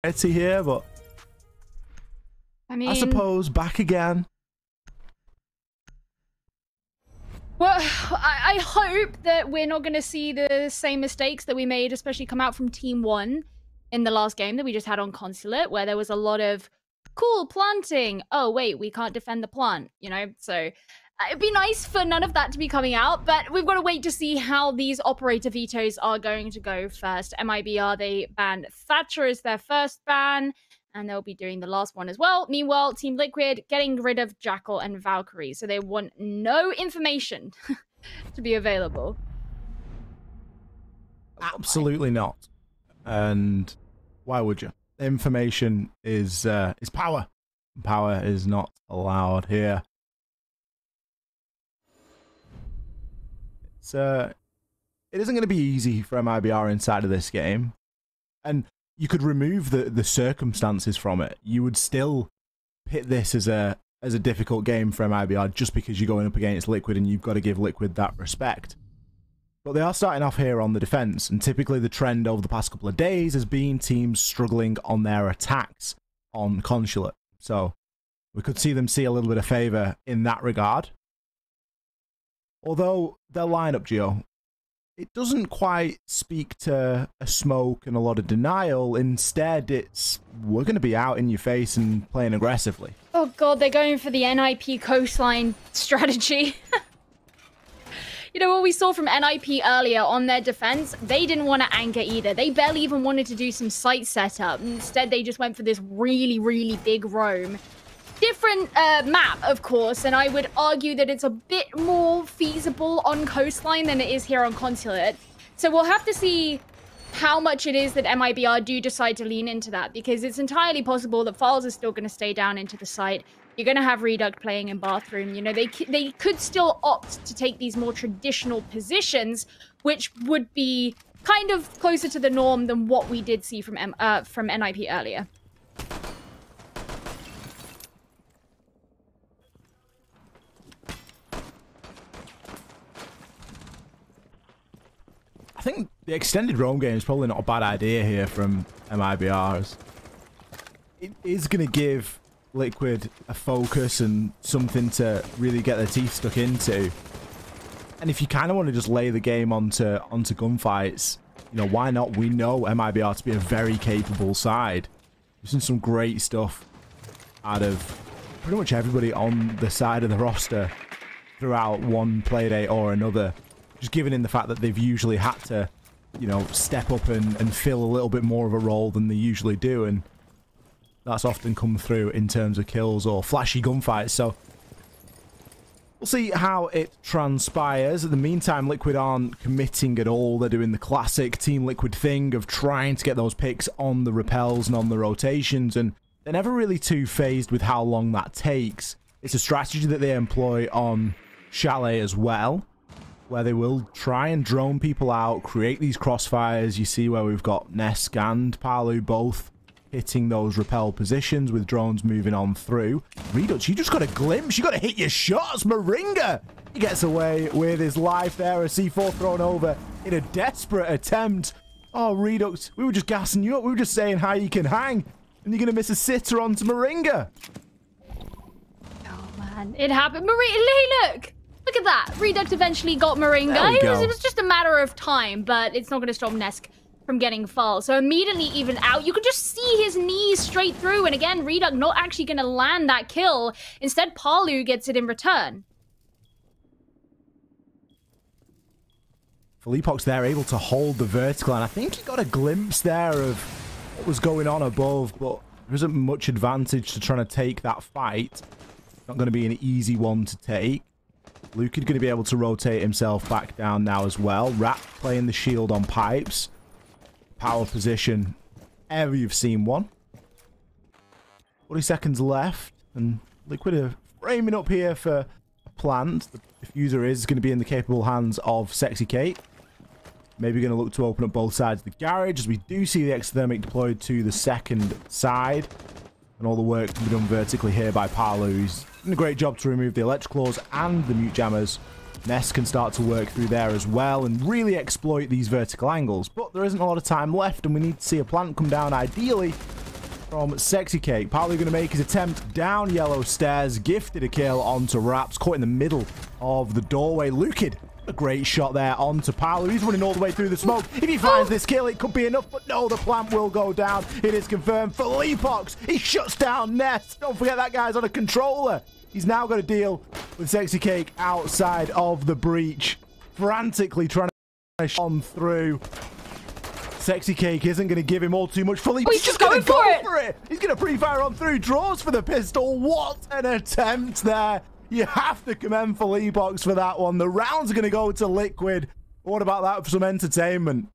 Etty here, but I mean, I suppose back again. Well, I hope that we're not going to see the same mistakes that we made, especially come out from Team 1 in the last game that we just had on Consulate, where there was a lot of cool planting. Oh, wait, we can't defend the plant, you know? So it'd be nice for none of that to be coming out, but we've got to wait to see how these operator vetoes are going to go first. MIBR, they banned Thatcher as their first ban, and they'll be doing the last one as well. Meanwhile, Team Liquid getting rid of Jackal and Valkyrie, so they want no information to be available. Absolutely not. And why would you? Information is power. Power is not allowed here. It isn't going to be easy for MIBR inside of this game, and you could remove the circumstances from it. You would still hit this as a difficult game for MIBR just because you're going up against Liquid and you've got to give Liquid that respect. But they are starting off here on the defense, and typically the trend over the past couple of days has been teams struggling on their attacks on Consulate. So we could see them see a little bit of favor in that regard. Although their lineup, Gio, it doesn't quite speak to a smoke and a lot of denial. Instead, it's, we're going to be out in your face and playing aggressively. Oh god, they're going for the NIP coastline strategy. You know what we saw from NIP earlier on their defense? They didn't want to anchor either. They barely even wanted to do some site setup. Instead, they just went for this really, really big roam. Different map, of course, and I would argue that it's a bit more feasible on coastline than it is here on Consulate. So we'll have to see how much it is that MIBR do decide to lean into that, because it's entirely possible that Files are still going to stay down into the site. You're going to have Reduct playing in Bathroom. You know, they could still opt to take these more traditional positions, which would be kind of closer to the norm than what we did see from NIP earlier. I think the extended roam game is probably not a bad idea here from MIBRs. It is going to give Liquid a focus and something to really get their teeth stuck into. And if you kind of want to just lay the game onto gunfights, you know, why not? We know MIBR to be a very capable side. We've seen some great stuff out of pretty much everybody on the side of the roster throughout one playdate or another. Just given in the fact that they've usually had to, you know, step up and fill a little bit more of a role than they usually do. And that's often come through in terms of kills or flashy gunfights. So we'll see how it transpires. In the meantime, Liquid aren't committing at all. They're doing the classic Team Liquid thing of trying to get those picks on the repels and on the rotations. And they're never really too phased with how long that takes. It's a strategy that they employ on Chalet as well, where they will try and drone people out, create these crossfires. You see where we've got Nesk and Palu both hitting those repel positions with drones moving on through. Redux, you just got a glimpse. You got to hit your shots. Moringa, he gets away with his life there. A C4 thrown over in a desperate attempt. Oh, Redux, we were just gassing you up. We were just saying how you can hang. And you're going to miss a sitter onto Moringa. Oh, man. It happened. Hey, look. Look at that. Reduct eventually got Moringa. It was just a matter of time, but it's not going to stop Nesk from getting Fall. So immediately even out, you could just see his knees straight through. And again, Reduct not actually going to land that kill. Instead, Palu gets it in return. Philippox there able to hold the vertical, and I think he got a glimpse there of what was going on above, but there isn't much advantage to trying to take that fight. Not going to be an easy one to take. Luke is going to be able to rotate himself back down now as well. Rat playing the shield on pipes. Power position ever you've seen one. 40 seconds left, and Liquid are framing up here for a plant. The diffuser is going to be in the capable hands of Sexy Kate. Maybe going to look to open up both sides of the garage, as we do see the exothermic deployed to the second side. And all the work can be done vertically here by Palu, who's done a great job to remove the electricals and the mute jammers. Ness can start to work through there as well and really exploit these vertical angles. But there isn't a lot of time left, and we need to see a plant come down ideally from Sexy Cake. Paolo going to make his attempt down yellow stairs. Gifted a kill onto Raps. Caught in the middle of the doorway. Lukid, a great shot there onto Paolo. He's running all the way through the smoke. If he finds this kill, it could be enough. But no, the plant will go down. It is confirmed. Felipox, he shuts down Nest. Don't forget that guy's on a controller. He's now got to deal with Sexy Cake outside of the breach. Frantically trying to on through. Sexy Cake isn't going to give him all too much. Felipe, he's just going for it. He's going to pre-fire on through. Draws for the pistol. What an attempt there. You have to commend Felipox for that one. The round's going to go to Liquid. What about that for some entertainment?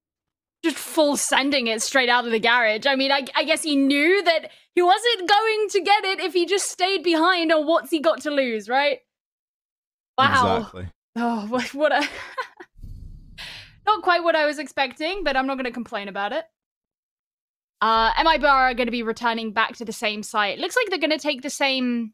Just full sending it straight out of the garage. I mean, I guess he knew that he wasn't going to get it if he just stayed behind on what's he got to lose, right? Wow. Exactly. Oh, what a... Not quite what I was expecting, but I'm not going to complain about it. MIBR are going to be returning back to the same site. Looks like they're going to take the same,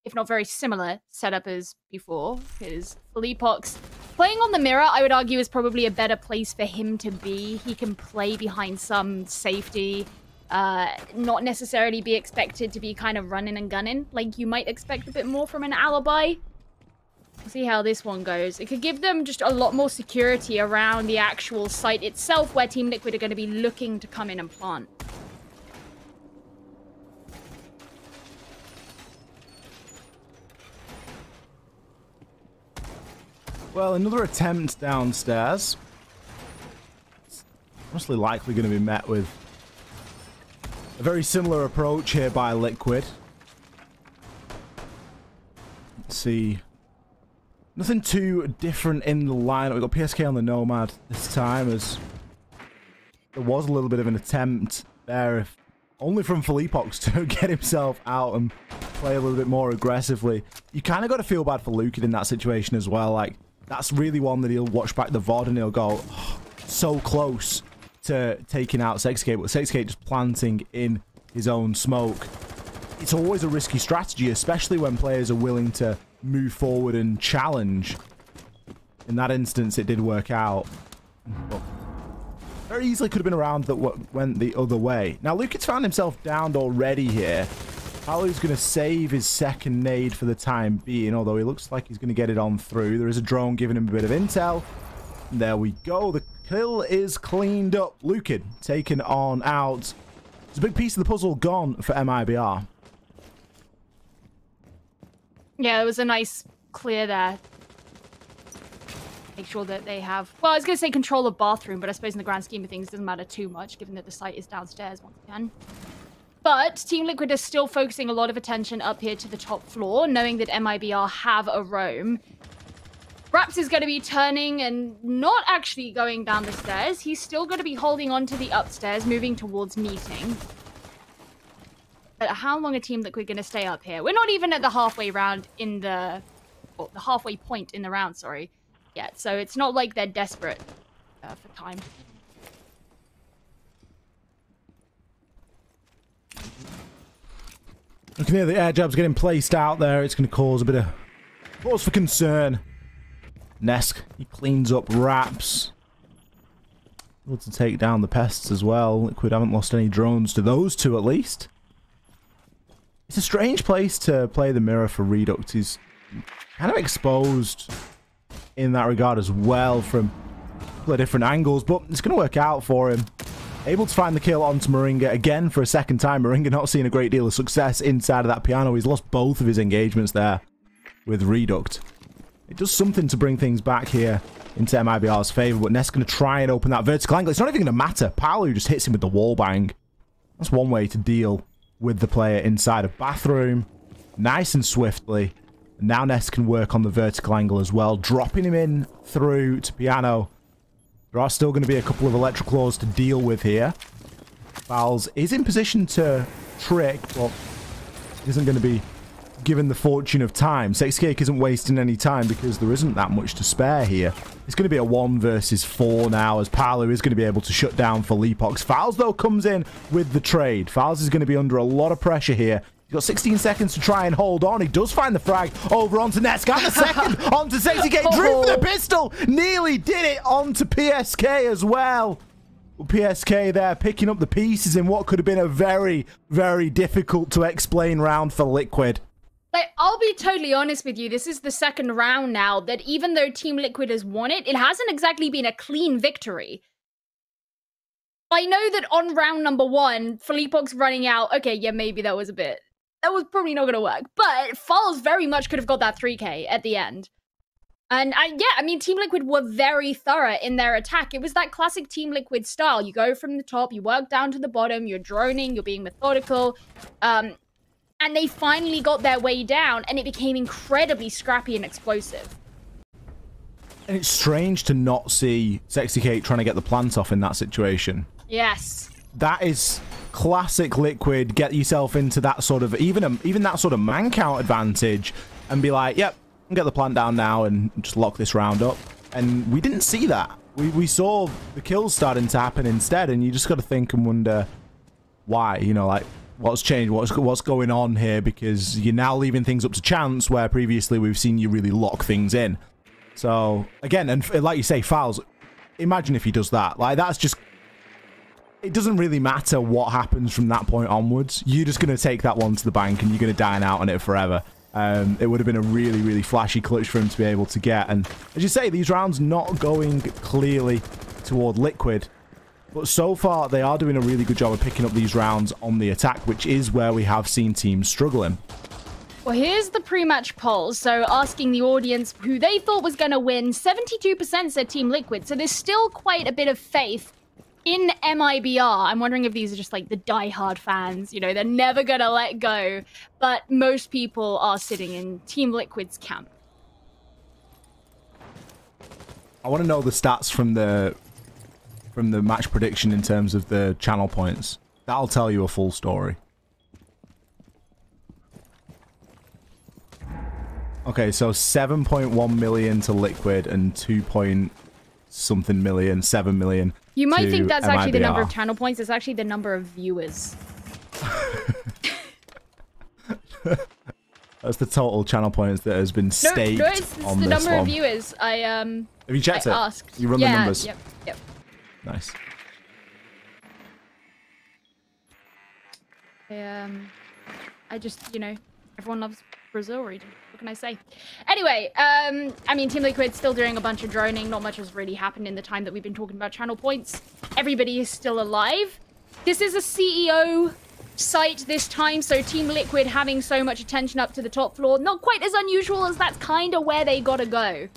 if not very similar, setup as before, because Felipox playing on the mirror, I would argue, is probably a better place for him to be. He can play behind some safety, not necessarily be expected to be kind of running and gunning, like you might expect a bit more from an alibi. We'll see how this one goes. It could give them just a lot more security around the actual site itself, where Team Liquid are going to be looking to come in and plant. Well, another attempt downstairs. It's honestly likely going to be met with a very similar approach here by Liquid. Let's see. Nothing too different in the lineup. We've got PSK on the Nomad this time, as there was a little bit of an attempt there, if only from Felipox, to get himself out and play a little bit more aggressively. You kind of got to feel bad for Lukid in that situation as well. Like, that's really one that he'll watch back the VOD and he'll go, oh, so close to taking out Sexy Cake, but Sexy Cake just planting in his own smoke. It's always a risky strategy, especially when players are willing to move forward and challenge. In that instance, it did work out. But very easily could have been a round that went the other way. Now, Lukid's found himself downed already here. Palu's going to save his second nade for the time being, although he looks like he's going to get it on through. There is a drone giving him a bit of intel. And there we go. The kill is cleaned up. Lukid taken on out. There's a big piece of the puzzle gone for MIBR. Yeah, it was a nice clear there. Make sure that they have... Well, I was going to say control of bathroom, but I suppose in the grand scheme of things, it doesn't matter too much, given that the site is downstairs once again. But Team Liquid is still focusing a lot of attention up here to the top floor, knowing that MIBR have a roam. Raps is going to be turning and not actually going down the stairs. He's still going to be holding on to the upstairs, moving towards meeting. But how long are Team Liquid going to stay up here? We're not even at the halfway round in the... Well, the halfway point in the round, sorry. Yet, so it's not like they're desperate for time. You can hear the air jabs getting placed out there. It's going to cause a bit of cause for concern. Nesk, he cleans up Raps. Able to take down the pests as well. Liquid haven't lost any drones to those two at least. It's a strange place to play the mirror for Redux. He's kind of exposed in that regard as well from a couple of different angles, but it's going to work out for him. Able to find the kill onto Moringa again for a second time. Moringa not seeing a great deal of success inside of that piano. He's lost both of his engagements there with Reduct. It does something to bring things back here into MIBR's favor, but Ness going to try and open that vertical angle. It's not even going to matter. Palu just hits him with the wall bang. That's one way to deal with the player inside of bathroom. Nice and swiftly. And now Ness can work on the vertical angle as well, dropping him in through to piano. There are still going to be a couple of electric claws to deal with here. Fowls is in position to trick, but isn't going to be given the fortune of time. Sexy Cake isn't wasting any time because there isn't that much to spare here. It's going to be a 1 versus 4 now, as Palu is going to be able to shut down Felipox. Fowls, though, comes in with the trade. Fowls is going to be under a lot of pressure here. He's got 16 seconds to try and hold on. He does find the frag over onto Nets. Got the second onto Sexy Cake. Drew for the pistol. Nearly did it onto PSK as well. PSK there picking up the pieces in what could have been a very, very difficult to explain round for Liquid. Like, I'll be totally honest with you, this is the second round now that even though Team Liquid has won it, it hasn't exactly been a clean victory. I know that on round number 1, Philippok's running out. Okay, yeah, maybe that was probably not going to work. But Falz very much could have got that 3K at the end. And yeah, I mean, Team Liquid were very thorough in their attack. It was that classic Team Liquid style. You go from the top, you work down to the bottom, you're droning, you're being methodical. And they finally got their way down, and it became incredibly scrappy and explosive. And it's strange to not see Sexy Cake trying to get the plant off in that situation. Yes. That is classic Liquid. Get yourself into that sort of, even that sort of man count advantage and be like, yep, get the plant down now and just lock this round up. And we didn't see that. We saw the kills starting to happen instead, and you just got to think and wonder why, you know, like, what's changed, what's going on here, because you're now leaving things up to chance where previously we've seen you really lock things in. So, again, and like you say, Falz, imagine if he does that. Like, that's just... It doesn't really matter what happens from that point onwards. You're just going to take that one to the bank and you're going to dine out on it forever. It would have been a really, really flashy clutch for him to be able to get. And as you say, these rounds not going clearly toward Liquid. But so far, they are doing a really good job of picking up these rounds on the attack, which is where we have seen teams struggling. Well, here's the pre-match polls. So asking the audience who they thought was going to win, 72% said Team Liquid. So there's still quite a bit of faith in MIBR. I'm wondering if these are just like the die-hard fans. You know, they're never going to let go. But most people are sitting in Team Liquid's camp. I want to know the stats from the match prediction in terms of the channel points. That'll tell you a full story. Okay, so 7.1 million to Liquid and 2-point-something million, 7 million. You might think that's MIBR. actually the number of channel points. It's actually the number of viewers. That's the total channel points that has been staked no, it's on the this number one. of viewers. Have you checked it? Asked. You run the numbers? Yep. Nice. I just, you know, everyone loves Brazil region. What can I say? Anyway, I mean, Team Liquid still doing a bunch of droning. Not much has really happened in the time that we've been talking about channel points. Everybody is still alive. This is a CEO site this time, so Team Liquid having so much attention up to the top floor. Not quite as unusual, as that's kind of where they gotta go.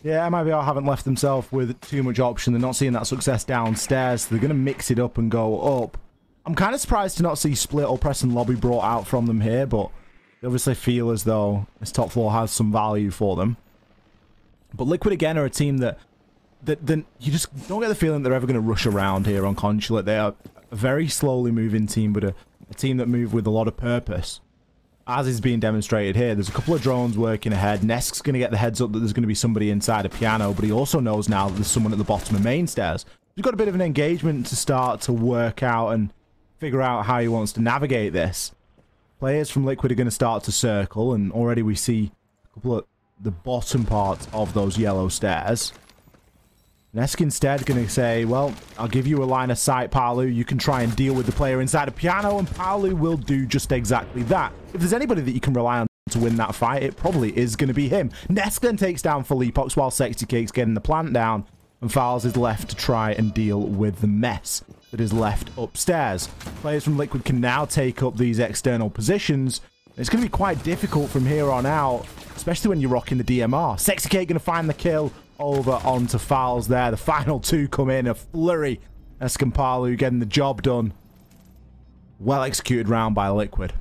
Yeah, MIBR haven't left themselves with too much option. They're not seeing that success downstairs. So they're going to mix it up and go up. I'm kind of surprised to not see Split or Press and Lobby brought out from them here, but they obviously feel as though this top floor has some value for them. But Liquid, again, are a team that you just don't get the feeling they're ever going to rush around here on Consulate. They are a very slowly moving team, but a team that move with a lot of purpose. As is being demonstrated here, there's a couple of drones working ahead. Nesk's going to get the heads up that there's going to be somebody inside a piano, but he also knows now that there's someone at the bottom of main stairs. He's got a bit of an engagement to start to work out and figure out how he wants to navigate this. Players from Liquid are going to start to circle, and already we see a couple of the bottom parts of those yellow stairs. Nesk instead going to say, well, I'll give you a line of sight, Palu. You can try and deal with the player inside a piano, and Palu will do just exactly that. If there's anybody that you can rely on to win that fight, it probably is going to be him. Nesk then takes down Philippok while Sexy Cake's getting the plant down, and Falz is left to try and deal with the mess that is left upstairs. Players from Liquid can now take up these external positions. It's going to be quite difficult from here on out, especially when you're rocking the DMR. Sexy Cake going to find the kill over onto Falz there. The final two come in, a flurry. Escampalu getting the job done. Well executed round by Liquid.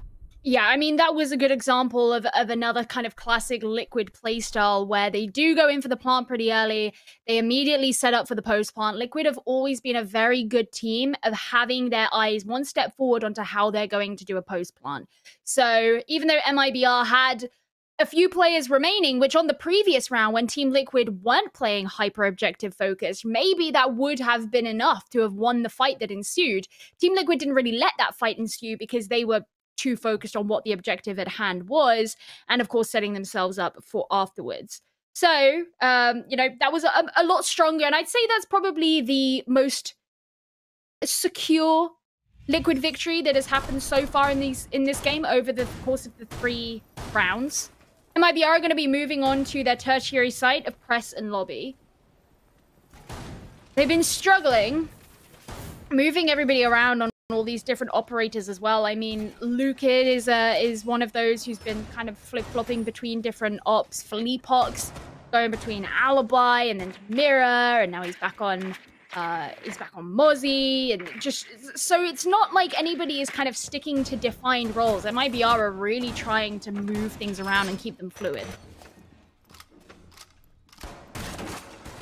Yeah, I mean, that was a good example of another kind of classic Liquid playstyle where they do go in for the plant pretty early. They immediately set up for the post-plant. Liquid have always been a very good team of having their eyes one step forward onto how they're going to do a post-plant. So even though MIBR had a few players remaining, which on the previous round when Team Liquid weren't playing hyper-objective focused, maybe that would have been enough to have won the fight that ensued. Team Liquid didn't really let that fight ensue because they were too focused on what the objective at hand was, and of course setting themselves up for afterwards. So, you know, that was a lot stronger. And I'd say that's probably the most secure Liquid victory that has happened so far in this game over the course of the 3 rounds. MIBR are going to be moving on to their tertiary site of press and lobby. They've been struggling, moving everybody around on all these different operators as well. I mean, Lukid is one of those who's been kind of flip-flopping between different ops. Felipox going between Alibi and then Mirror, and now he's back on Mozzie, and just so it's not like anybody is kind of sticking to defined roles. MIBR are really trying to move things around and keep them fluid.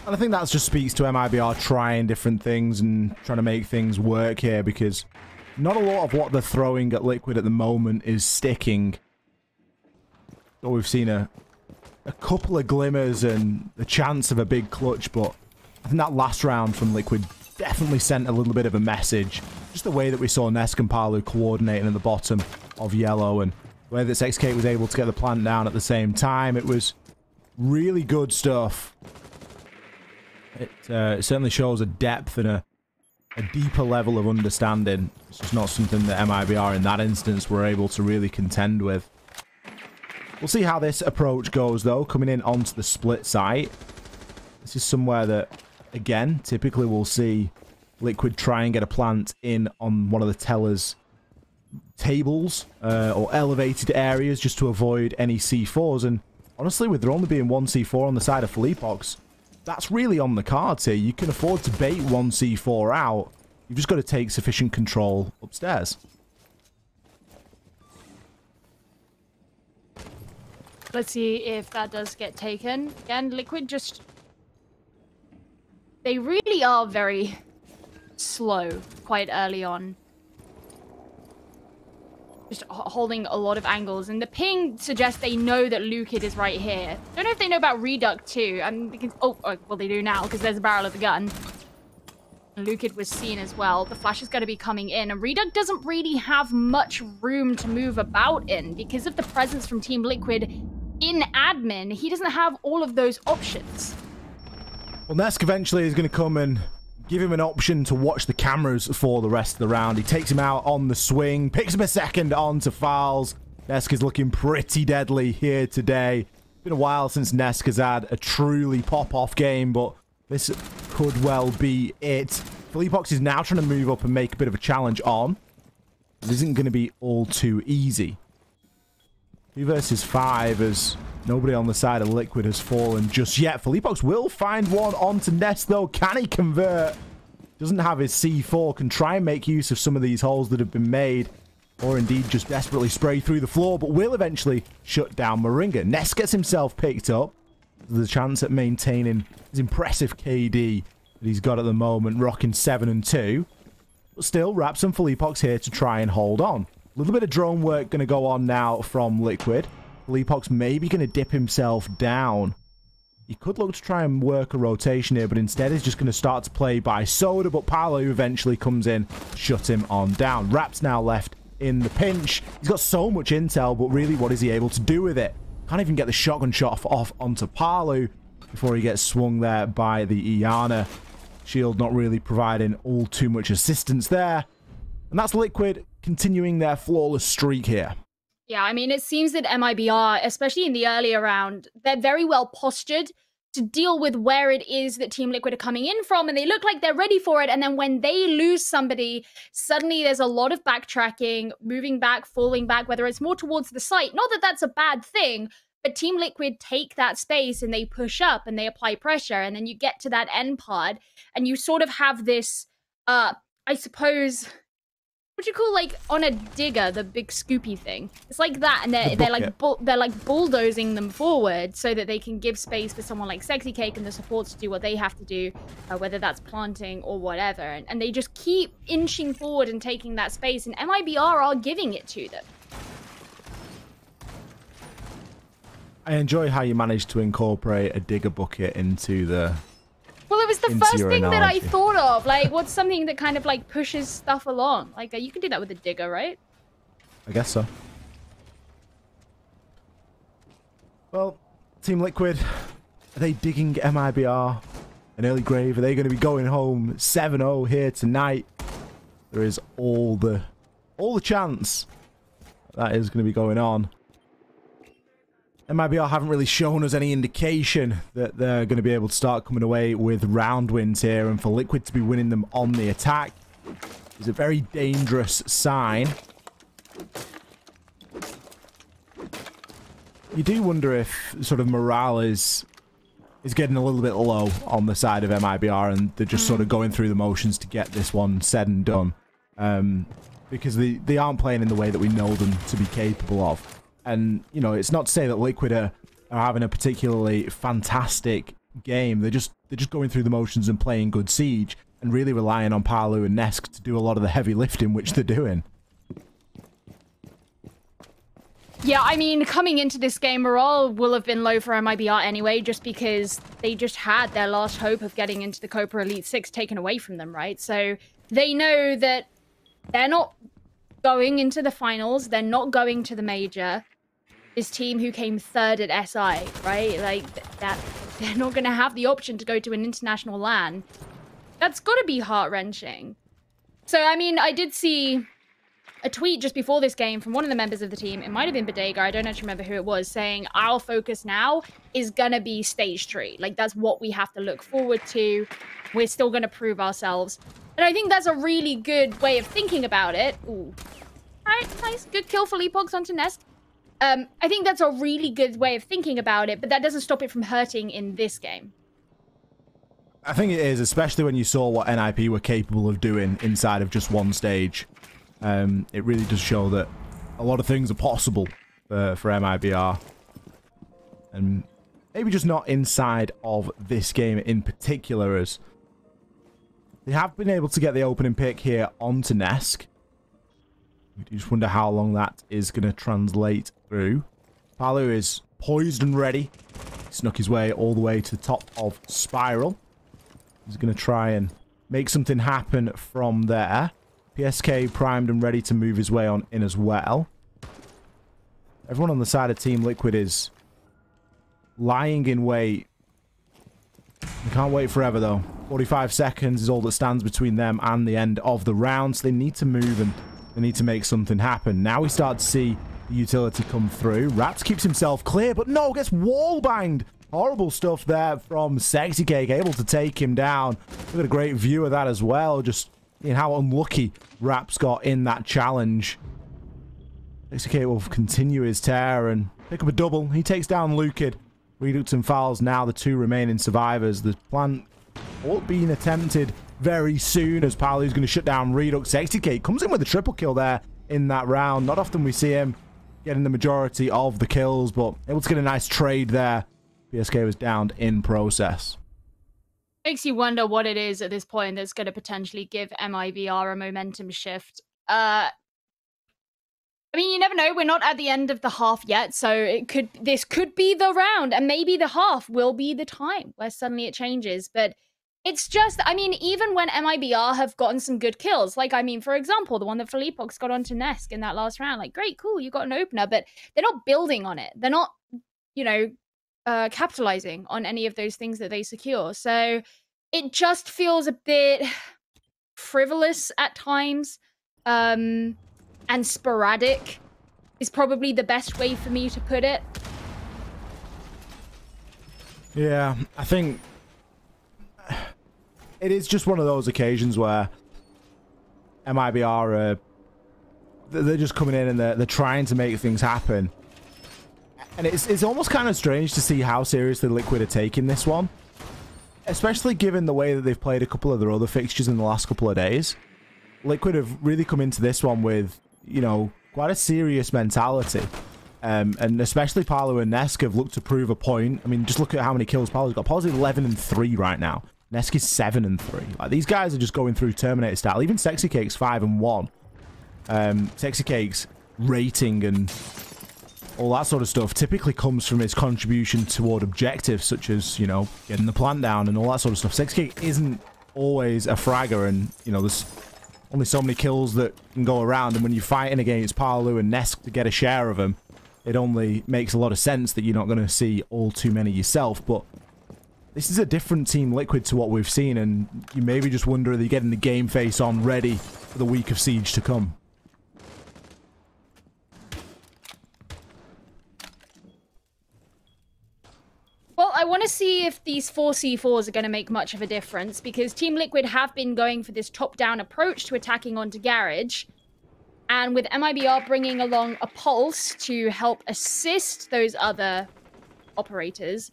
And I think that just speaks to MIBR trying different things and trying to make things work here, because not a lot of what they're throwing at Liquid at the moment is sticking. So we've seen a couple of glimmers and the chance of a big clutch, but I think that last round from Liquid definitely sent a little bit of a message. Just the way that we saw Nesk and Palu coordinating at the bottom of Yellow, and the way that XK was able to get the plant down at the same time. It was really good stuff. It certainly shows a depth and a deeper level of understanding. It's just not something that MIBR in that instance were able to really contend with. We'll see how this approach goes, though, coming in onto the split site. This is somewhere that, again, typically we'll see Liquid try and get a plant in on one of the teller's tables or elevated areas just to avoid any C4s. And honestly, with there only being one C4 on the side of Felipox, that's really on the cards here. You can afford to bait one C4 out. You've just got to take sufficient control upstairs. Let's see if that does get taken. Again, Liquid just... They really are very slow quite early on. Just holding a lot of angles. And the ping suggests they know that Lukid is right here. Don't know if they know about Reduct too. Because, oh, well, they do now because there's a barrel of the gun. And Lukid was seen as well. The flash is going to be coming in. And Reduct doesn't really have much room to move about in because of the presence from Team Liquid in admin. He doesn't have all of those options. Well, Nesk eventually is going to come and give him an option to watch the cameras for the rest of the round. He takes him out on the swing, picks him a second onto fouls. Nesk is looking pretty deadly here today. It's been a while since Nesk has had a truly pop-off game, but this could well be it. Felipox is now trying to move up and make a bit of a challenge on. It isn't going to be all too easy. 2 versus 5 as nobody on the side of Liquid has fallen just yet. Felipox will find one onto Nest, though. Can he convert? Doesn't have his C4. Can try and make use of some of these holes that have been made. Or indeed just desperately spray through the floor. But will eventually shut down Moringa. Nest gets himself picked up. There's a chance at maintaining his impressive KD that he's got at the moment. Rocking 7 and 2. But still, Raps and Felipox here to try and hold on. A little bit of drone work going to go on now from Liquid. Felipox maybe going to dip himself down. He could look to try and work a rotation here, but instead he's just going to start to play by Soda, but Paolo eventually comes in, shut him on down. Raps now left in the pinch. He's got so much intel, but really what is he able to do with it? Can't even get the shotgun shot off onto Paolo before he gets swung there by the Iana. Shield not really providing all too much assistance there. And that's Liquid continuing their flawless streak here. Yeah, I mean, it seems that MIBR, especially in the earlier round, they're very well postured to deal with where it is that Team Liquid are coming in from, and they look like they're ready for it. And then when they lose somebody, suddenly there's a lot of backtracking, moving back, falling back, whether it's more towards the site. Not that that's a bad thing, but Team Liquid take that space and they push up and they apply pressure, and then you get to that end pod, and you sort of have this, I suppose... What do you call, like, on a digger, the big scoopy thing? It's like that, and they're like bulldozing them forward so that they can give space for someone like Sexy Cake and the supports to do what they have to do, whether that's planting or whatever. And they just keep inching forward and taking that space, and MIBR are giving it to them. I enjoy how you managed to incorporate a digger bucket into the... Well, it was the first thing that I thought of. Like, what's something that kind of, like, pushes stuff along? Like, you can do that with a digger, right? I guess so. Well, Team Liquid Are they digging MIBR an early grave? Are they going to be going home 7-0 here tonight? There is all the chance that is going to be going on. MIBR haven't really shown us any indication that they're going to be able to start coming away with round wins here, and for Liquid to be winning them on the attack is a very dangerous sign. You do wonder if sort of morale is getting a little bit low on the side of MIBR, and they're just sort of going through the motions to get this one said and done. Because they aren't playing in the way that we know them to be capable of. And, you know, it's not to say that Liquid are having a particularly fantastic game. They're just going through the motions and playing good Siege, and really relying on Palu and Nesk to do a lot of the heavy lifting, which they're doing. Yeah, I mean, coming into this game, morale will have been low for MIBR anyway, just because they just had their last hope of getting into the Copa Elite 6 taken away from them, right? So they know that they're not going into the finals, they're not going to the major. This team who came third at SI, right? Like, that, they're not going to have the option to go to an international LAN. That's got to be heart-wrenching. So, I mean, I did see a tweet just before this game from one of the members of the team. It might have been Bodega, I don't actually remember who it was, saying our focus now is gonna be stage 3. Like, that's what we have to look forward to. We're still gonna prove ourselves. And I think that's a really good way of thinking about it. Ooh. Alright, nice. Good kill for Leapogs onto Nest. I think that's a really good way of thinking about it, but that doesn't stop it from hurting in this game. I think it is, especially when you saw what NIP were capable of doing inside of just one stage. It really does show that a lot of things are possible for MIBR. And maybe just not inside of this game in particular, as they have been able to get the opening pick here onto Nesk. We just wonder how long that is going to translate through. Palu is poised and ready. He snuck his way all the way to the top of Spiral. He's going to try and make something happen from there. PSK primed and ready to move his way on in as well. Everyone on the side of Team Liquid is lying in wait. They can't wait forever, though. 45 seconds is all that stands between them and the end of the round, so they need to move and they need to make something happen. Now we start to see the utility come through. Raps keeps himself clear, but no, gets wall-banged. Horrible stuff there from Sexy Cake, able to take him down. Look at a great view of that as well, just how unlucky Raps got in that challenge. Sexy Cake will continue his tear and pick up a double. He takes down Lukid. Redux and Fowls now the two remaining survivors. The plan all being attempted very soon as Palu's going to shut down Redux. Sexy Cake comes in with a triple kill there in that round. Not often we see him getting the majority of the kills, but able to get a nice trade there. PSK was downed in process. Makes you wonder what it is at this point that's going to potentially give MIBR a momentum shift. I mean, you never know. We're not at the end of the half yet, so this could be the round, and maybe the half will be the time where suddenly it changes. But it's just, I mean, even when MIBR have gotten some good kills, like, I mean, for example, the one that Felipox got onto Nesk in that last round, like, great, cool, you got an opener, but they're not building on it. They're not, you know, capitalizing on any of those things that they secure. So it just feels a bit frivolous at times, and sporadic is probably the best way for me to put it. Yeah, I think it is just one of those occasions where MIBR they're just coming in and they're trying to make things happen. And it's almost kind of strange to see how seriously Liquid are taking this one. Especially given the way that they've played a couple of their other fixtures in the last couple of days. Liquid have really come into this one with, you know, quite a serious mentality. And especially Palu and Nesk have looked to prove a point. I mean, just look at how many kills Palu's got. Palu's 11-3 right now. Nesk is 7-3. Like, these guys are just going through Terminator style. Even Sexy Cake's 5-1. Sexy Cake's rating and all that sort of stuff typically comes from his contribution toward objectives, such as, you know, getting the plant down and all that sort of stuff. Sexy Cake isn't always a fragger, and, you know, there's only so many kills that can go around, and when you're fighting against Palu and Nesk to get a share of them, it only makes a lot of sense that you're not going to see all too many yourself. But this is a different Team Liquid to what we've seen, and you maybe just wonder, are they getting the game face on ready for the week of Siege to come? Well, I want to see if these 4 C4s are going to make much of a difference, because Team Liquid have been going for this top-down approach to attacking onto Garage. And with MIBR bringing along a Pulse to help assist those other operators,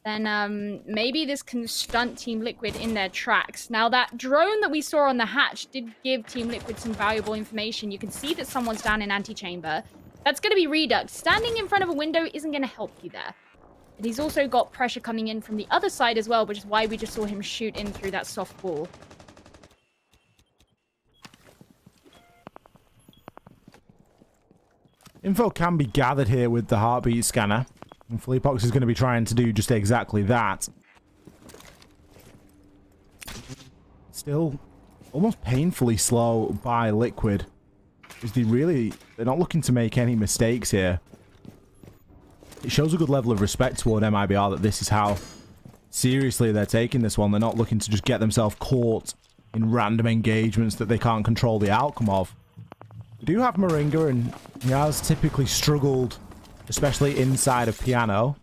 then maybe this can stunt Team Liquid in their tracks. Now, that drone that we saw on the hatch did give Team Liquid some valuable information. You can see that someone's down in antechamber. That's going to be Redux. Standing in front of a window isn't going to help you there. And he's also got pressure coming in from the other side as well, which is why we just saw him shoot in through that soft wall. Info can be gathered here with the heartbeat scanner. And Fleepox is going to be trying to do just exactly that. Still almost painfully slow by Liquid. Because they're not looking to make any mistakes here. It shows a good level of respect toward MIBR that this is how seriously they're taking this one. They're not looking to just get themselves caught in random engagements that they can't control the outcome of. We do have Moringa, and he has typically struggled, especially inside of Piano.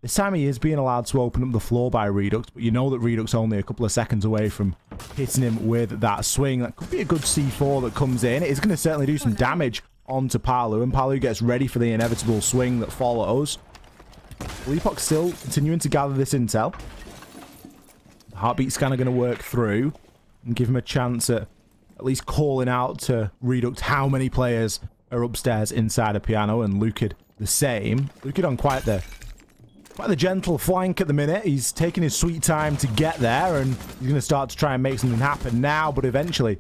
This time he is being allowed to open up the floor by Redux, but you know that Redux only a couple of seconds away from hitting him with that swing. That could be a good C4 that comes in. It is going to certainly do some damage onto Palu, and Palu gets ready for the inevitable swing that follows. Leapok still continuing to gather this intel. The heartbeat scanner going to work through and give him a chance at least calling out to Redux how many players are upstairs inside a Piano, and Lukid the same. Lukid on quite the gentle flank at the minute. He's taking his sweet time to get there, and he's going to start to try and make something happen now, but eventually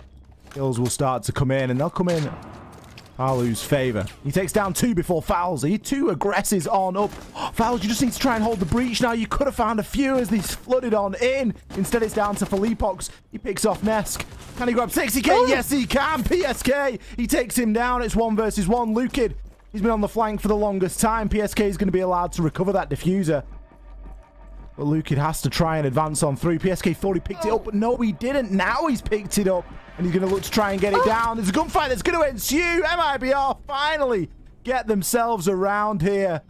kills will start to come in, and they'll come in Palu's favor. He takes down 2 before Fowlsy. 2 aggresses on up. Fowls, you just need to try and hold the breach now. You could have found a few as these flooded on in. Instead, it's down to Felipox. He picks off Nesk. Can he grab 60k? Oh. Yes, he can. PSK. He takes him down. It's 1 versus 1. Lukid, he's been on the flank for the longest time. PSK is going to be allowed to recover that diffuser. But Lukid has to try and advance on through. PSK thought he picked it up, but no, he didn't. Now he's picked it up, and he's going to look to try and get it down. There's a gunfight that's going to ensue. MIBR finally get themselves around here.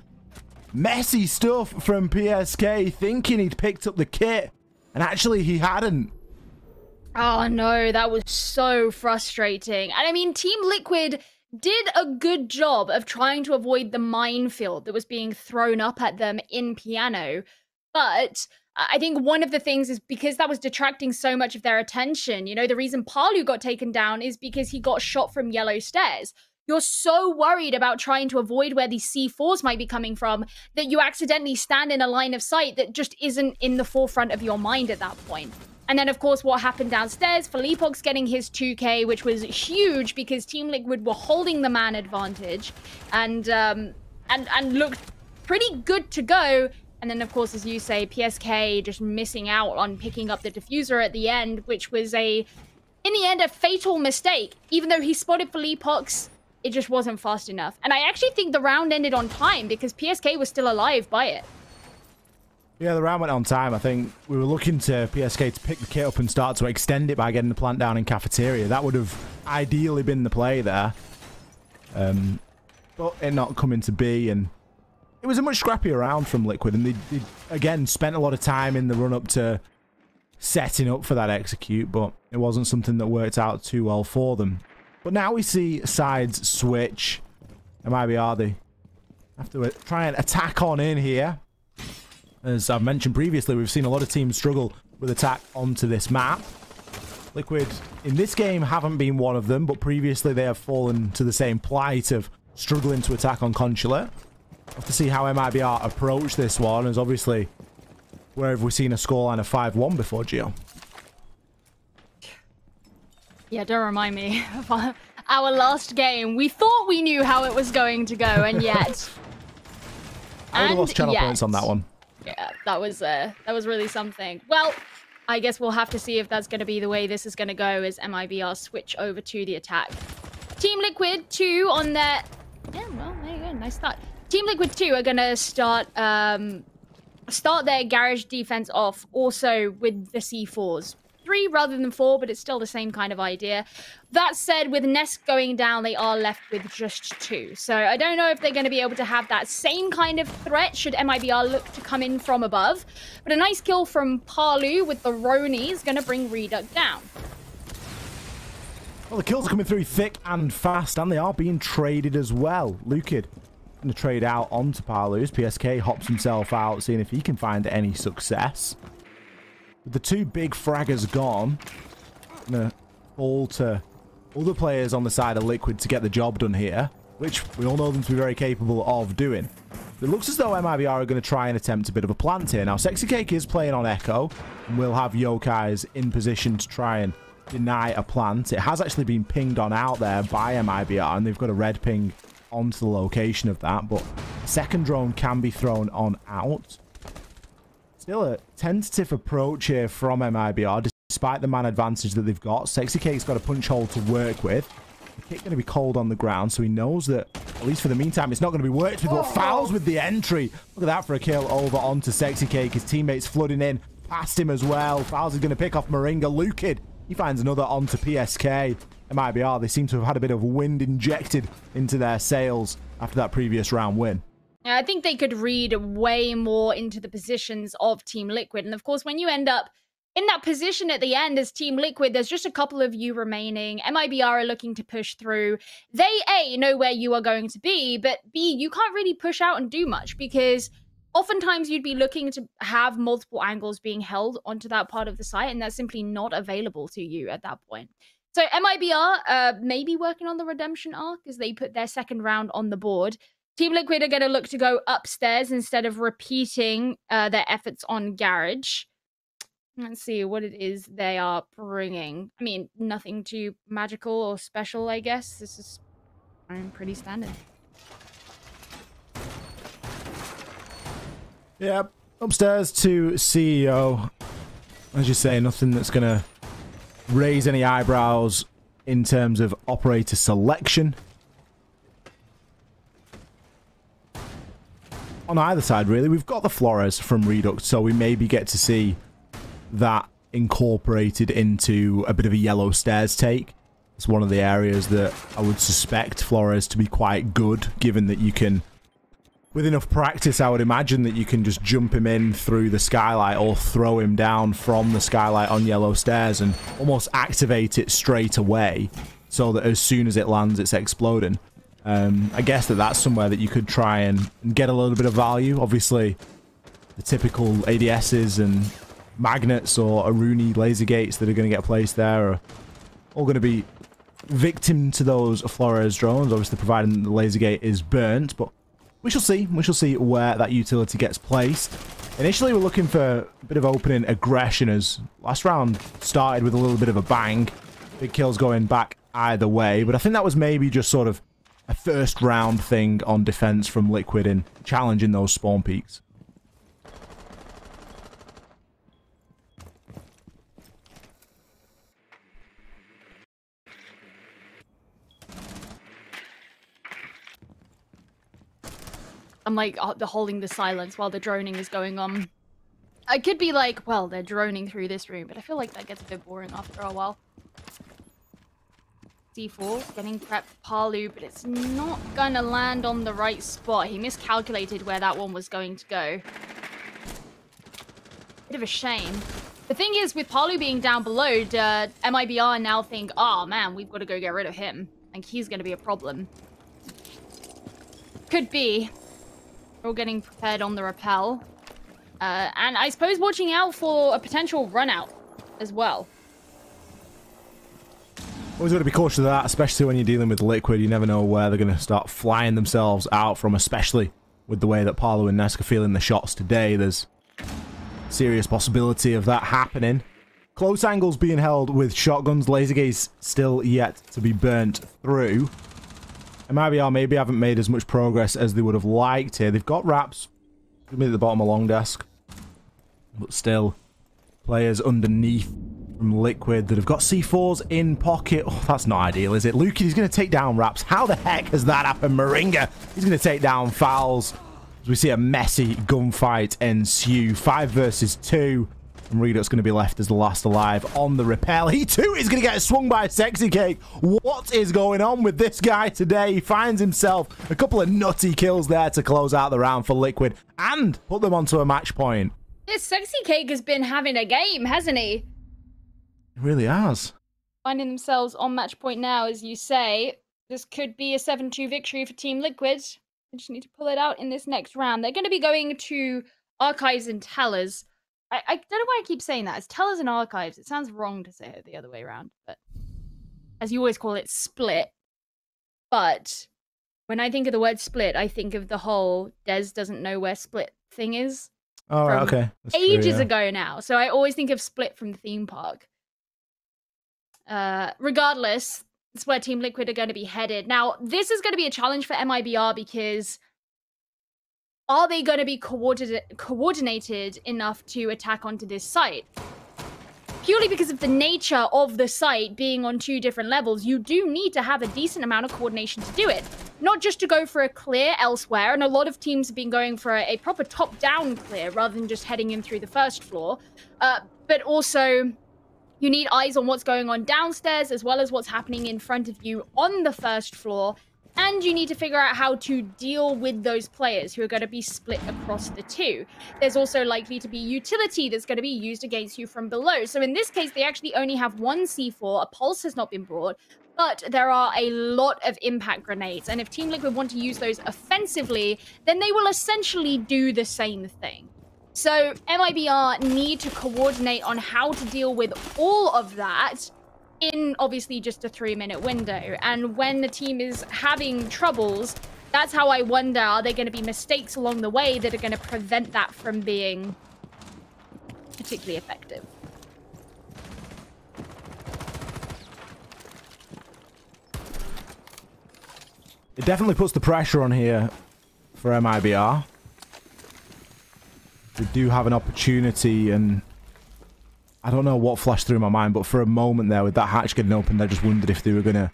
Messy stuff from PSK, thinking he'd picked up the kit, and actually he hadn't. Oh no, that was so frustrating. And I mean, Team Liquid did a good job of trying to avoid the minefield that was being thrown up at them in Piano. But I think one of the things is because that was detracting so much of their attention. You know, the reason Palu got taken down is because he got shot from yellow stairs. You're so worried about trying to avoid where these C4s might be coming from that you accidentally stand in a line of sight that just isn't in the forefront of your mind at that point. And then, of course, what happened downstairs, Felipox getting his 2k, which was huge because Team Liquid were holding the man advantage and looked pretty good to go. And then, of course, as you say, PSK just missing out on picking up the diffuser at the end, which was in the end, a fatal mistake. Even though he spotted Felipox, it just wasn't fast enough. And I actually think the round ended on time because PSK was still alive by it. Yeah, the round went on time. I think we were looking to PSK to pick the kit up and start to extend it by getting the plant down in cafeteria. That would have ideally been the play there. But it not coming to be, and it was a much scrappier round from Liquid, and they again spent a lot of time in the run-up to setting up for that execute, but it wasn't something that worked out too well for them. But now we see sides switch. MIBR, they have to try and attack on in here. As I've mentioned previously, we've seen a lot of teams struggle with attack onto this map. Liquid, in this game, haven't been one of them, but previously they have fallen to the same plight of struggling to attack on Consulate. We'll have to see how MIBR approach this one, as obviously, where have we seen a scoreline of 5-1 before, Gio? Yeah, don't remind me of our last game. We thought we knew how it was going to go, and yet... I would have lost channel points on that one. Yeah, that was really something. Well, I guess we'll have to see if that's going to be the way this is going to go as MIBR switch over to the attack. Team Liquid 2 on their... Yeah, well, there you go. Nice start. Team Liquid 2 are going to start start their garage defense off also with the C4s. 3 rather than 4, but it's still the same kind of idea. That said, with Nest going down, they are left with just 2. So I don't know if they're going to be able to have that same kind of threat should MIBR look to come in from above. But a nice kill from Palu with the Roni is going to bring Reduct down. Well, the kills are coming through thick and fast, and they are being traded as well. Lukid going to trade out onto Palu's. PSK hops himself out, seeing if he can find any success. With the 2 big fraggers gone, going to fall to other players on the side of Liquid to get the job done here, which we all know them to be very capable of doing. It looks as though MIBR are going to try and attempt a bit of a plant here. Now, Sexy Cake is playing on Echo, and will have Yokais in position to try and deny a plant. It has actually been pinged on out there by MIBR, and they've got a red ping onto the location of that, but a second drone can be thrown on out. Still a tentative approach here from MIBR, despite the man advantage that they've got. Sexy Cake's got a punch hole to work with. The kick going to be cold on the ground, so he knows that, at least for the meantime, it's not going to be worked with. But fouls with the entry. Look at that for a kill over onto Sexy Cake. His teammates flooding in past him as well. Fouls is going to pick off Moringa. Lukid, he finds another onto PSK. MIBR, they seem to have had a bit of wind injected into their sails after that previous round win. I think they could read way more into the positions of Team Liquid. And of course, when you end up in that position at the end as Team Liquid, there's just a couple of you remaining. MIBR are looking to push through. They, A, know where you are going to be, but B, you can't really push out and do much because oftentimes you'd be looking to have multiple angles being held onto that part of the site, and that's simply not available to you at that point. So MIBR may be working on the redemption arc as they put their second round on the board. Team Liquid are going to look to go upstairs instead of repeating their efforts on Garage. Let's see what it is they are bringing. I mean, nothing too magical or special, I guess. This is pretty standard. Yeah, upstairs to CEO. As you say, nothing that's going to raise any eyebrows in terms of operator selection. On either side, really, we've got the Flores from Reduct, so we maybe get to see that incorporated into a bit of a yellow stairs take. It's one of the areas that I would suspect Flores to be quite good, given that you can, with enough practice, I would imagine that you can just jump him in through the skylight or throw him down from the skylight on yellow stairs and almost activate it straight away so that as soon as it lands, it's exploding. I guess that's somewhere that you could try and get a little bit of value. Obviously, the typical ADSs and magnets or Aruni laser gates that are going to get placed there are all going to be victim to those Flores drones, obviously providing the laser gate is burnt, but we shall see. We shall see where that utility gets placed. Initially, we're looking for a bit of opening aggression as last round started with a little bit of a bang. Big kills going back either way, but I think that was maybe just sort of a first round thing on defense from Liquid in challenging those spawn peaks. I'm like holding the silence while the droning is going on. I could be like, well, they're droning through this room, but I feel like that gets a bit boring after a while. C4 getting prepped Palu, but it's not gonna land on the right spot. He miscalculated where that one was going to go. Bit of a shame. The thing is, with Palu being down below, MIBR now think, oh man, we've got to go get rid of him. Like, he's gonna be a problem. Could be. We're all getting prepared on the rappel. And I suppose watching out for a potential run out as well. Always got to be cautious of that, especially when you're dealing with Liquid. You never know where they're going to start flying themselves out from, especially with the way that Palu and Nest are feeling the shots today. There's serious possibility of that happening. Close angles being held with shotguns. Laser gaze still yet to be burnt through. MIBR maybe haven't made as much progress as they would have liked here. They've got wraps at the bottom of long desk, but still players underneath from Liquid that have got C4s in pocket. Oh, that's not ideal, is it? Lukid is going to take down Raps. How the heck has that happened? Moringa, he's going to take down Fouls. As we see a messy gunfight ensue. 5 versus 2. And Redux going to be left as the last alive on the rappel. He too is going to get swung by a Sexy Cake. What is going on with this guy today? He finds himself a couple of nutty kills there to close out the round for Liquid and put them onto a match point. This Sexy Cake has been having a game, hasn't he? He really has. Finding themselves on match point now, as you say. This could be a 7-2 victory for Team Liquid. They just need to pull it out in this next round. They're going to be going to Archives and Tellers. I don't know why I keep saying that. It's Tellers and Archives. It sounds wrong to say it the other way around. But as you always call it, Split. But when I think of the word Split, I think of the whole Des doesn't know where Split thing is. Oh, right, okay. That's ages ago now. So I always think of Split from the theme park. Regardless, it's where Team Liquid are going to be headed. Now, this is going to be a challenge for MIBR because are they going to be coordinated enough to attack onto this site? Purely because of the nature of the site being on 2 different levels, you do need to have a decent amount of coordination to do it. Not just to go for a clear elsewhere, and a lot of teams have been going for a proper top-down clear rather than just heading in through the first floor. But also, you need eyes on what's going on downstairs as well as what's happening in front of you on the first floor. And you need to figure out how to deal with those players who are going to be split across the 2. There's also likely to be utility that's going to be used against you from below. So in this case, they actually only have 1 C4. A pulse has not been brought, but there are a lot of impact grenades. And if Team Liquid want to use those offensively, then they will essentially do the same thing. So MIBR need to coordinate on how to deal with all of that in obviously just a 3-minute window. And when the team is having troubles, that's how I wonder, are there going to be mistakes along the way that are going to prevent that from being particularly effective? It definitely puts the pressure on here for MIBR. We do have an opportunity, and I don't know what flashed through my mind, but for a moment there with that hatch getting opened, I just wondered if they were going to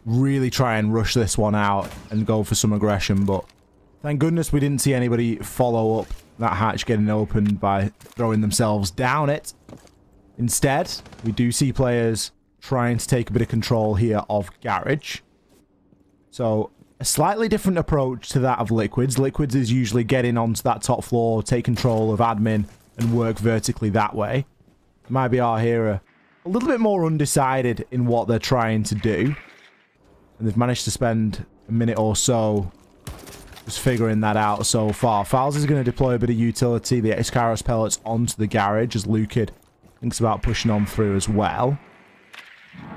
really try and rush this one out and go for some aggression. But thank goodness we didn't see anybody follow up that hatch getting opened by throwing themselves down it. Instead, we do see players trying to take a bit of control here of Garage. So a slightly different approach to that of Liquids. Liquids is usually getting onto that top floor, take control of admin and work vertically that way. MIBR here are a little bit more undecided in what they're trying to do. And they've managed to spend a minute or so just figuring that out so far. Fowls is going to deploy a bit of utility, the Iskaros pellets onto the Garage as Lucid thinks about pushing on through as well.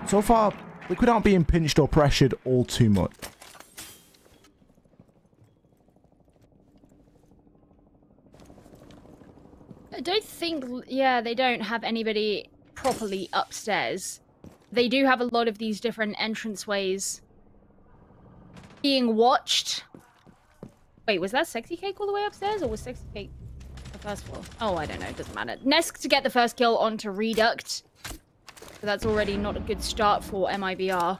So far, Liquid aren't being pinched or pressured all too much. I don't think, yeah, they don't have anybody properly upstairs. They do have a lot of these different entranceways being watched. Wait, was that Sexy Cake all the way upstairs, or was Sexy Cake the first floor? Oh, I don't know, it doesn't matter. Nesk to get the first kill onto Reduct. So that's already not a good start for MIBR.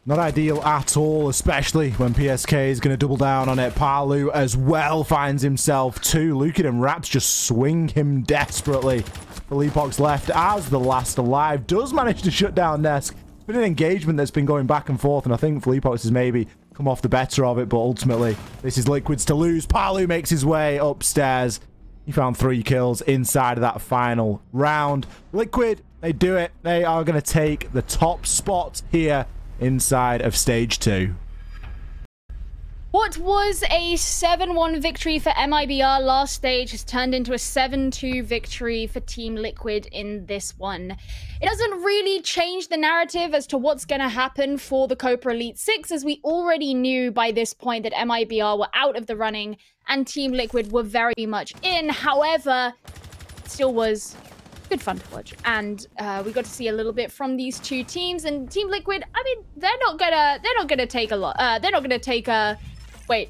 Not ideal at all, especially when PSK is going to double down on it. Palu as well finds himself too. Lukin and Raps just swing him desperately. Philippok's left as the last alive. Does manage to shut down Nesk. It's been an engagement that's been going back and forth, and I think Philippok's has maybe come off the better of it, but ultimately, this is Liquid's to lose. Palu makes his way upstairs. He found 3 kills inside of that final round. Liquid, they do it. They are going to take the top spot here inside of stage 2. What was a 7-1 victory for MIBR last stage has turned into a 7-2 victory for Team Liquid in this one. It doesn't really change the narrative as to what's going to happen for the Copa Elite 6, as we already knew by this point that MIBR were out of the running and Team Liquid were very much in. However, it still was good fun to watch, and we got to see a little bit from these 2 teams. And Team Liquid, I mean, they're not gonna take a lot. They're not gonna take a wait.